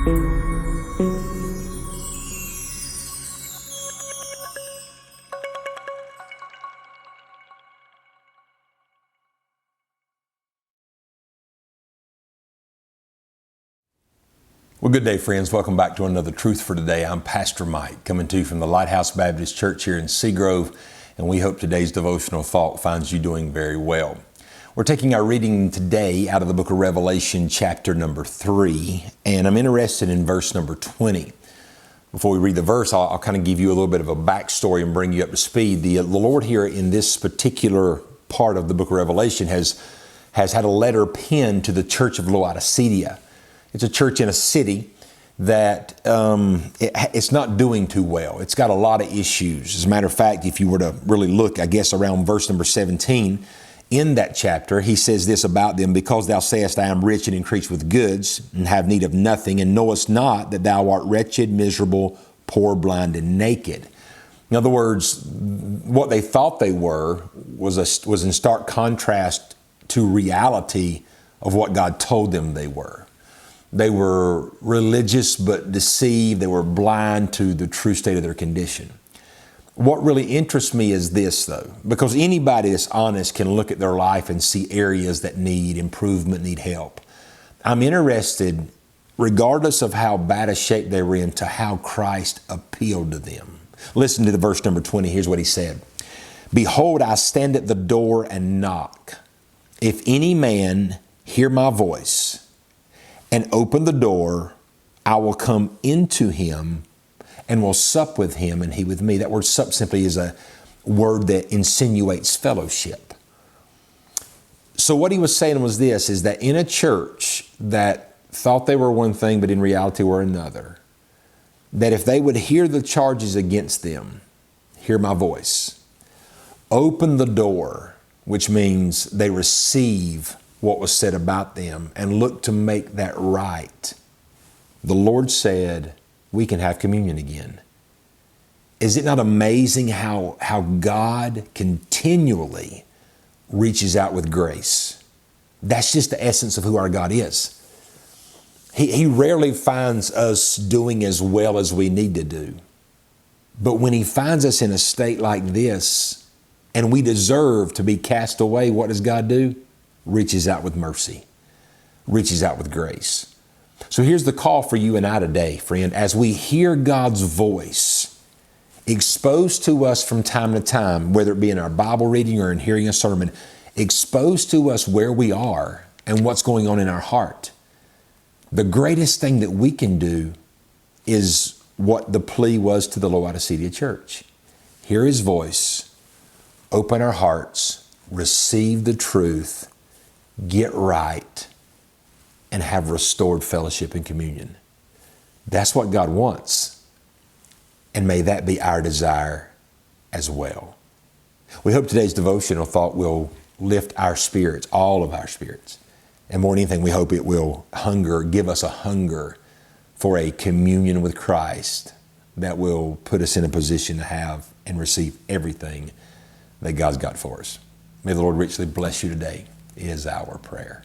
Well, good day, friends. Welcome back to another Truth for Today. I'm Pastor Mike, coming to you from the Lighthouse Baptist Church here in Seagrove, and we hope today's devotional thought finds you doing very well. We're taking our reading today out of the book of Revelation, chapter number 3, and I'm interested in verse number 20. Before we read the verse, I'll kind of give you a little bit of a backstory and bring you up to speed. The Lord here in this particular part of the book of Revelation has had a letter penned to the church of Laodicea. It's a church in a city that it's not doing too well. It's got a lot of issues. As a matter of fact, if you were to really look, I guess, around verse number 17, in that chapter, he says this about them: because thou sayest, I am rich and increase with goods, and have need of nothing, and knowest not that thou art wretched, miserable, poor, blind, and naked. In other words, what they thought they were was in stark contrast to reality of what God told them they were. They were religious but deceived. They were blind to the true state of their condition. What really interests me is this, though, because anybody that's honest can look at their life and see areas that need improvement, need help. I'm interested, regardless of how bad a shape they were in, to how Christ appealed to them. Listen to the verse number 20. Here's what he said. Behold, I stand at the door and knock. If any man hear my voice and open the door, I will come into him and will sup with him and he with me. That word sup simply is a word that insinuates fellowship. So what he was saying was this, is that in a church that thought they were one thing but in reality were another, that if they would hear the charges against them, hear my voice, open the door, which means they receive what was said about them and look to make that right, the Lord said, we can have communion again. Is it not amazing how God continually reaches out with grace? That's just the essence of who our God is. He rarely finds us doing as well as we need to do. But when he finds us in a state like this and we deserve to be cast away, what does God do? Reaches out with mercy, reaches out with grace. So here's the call for you and I today, friend. As we hear God's voice exposed to us from time to time, whether it be in our Bible reading or in hearing a sermon, exposed to us where we are and what's going on in our heart, the greatest thing that we can do is what the plea was to the Laodicea church. Hear his voice, open our hearts, receive the truth, get right, and have restored fellowship and communion. That's what God wants. And may that be our desire as well. We hope today's devotional thought will lift our spirits, all of our spirits. And more than anything, we hope it will give us a hunger for a communion with Christ that will put us in a position to have and receive everything that God's got for us. May the Lord richly bless you today, is our prayer.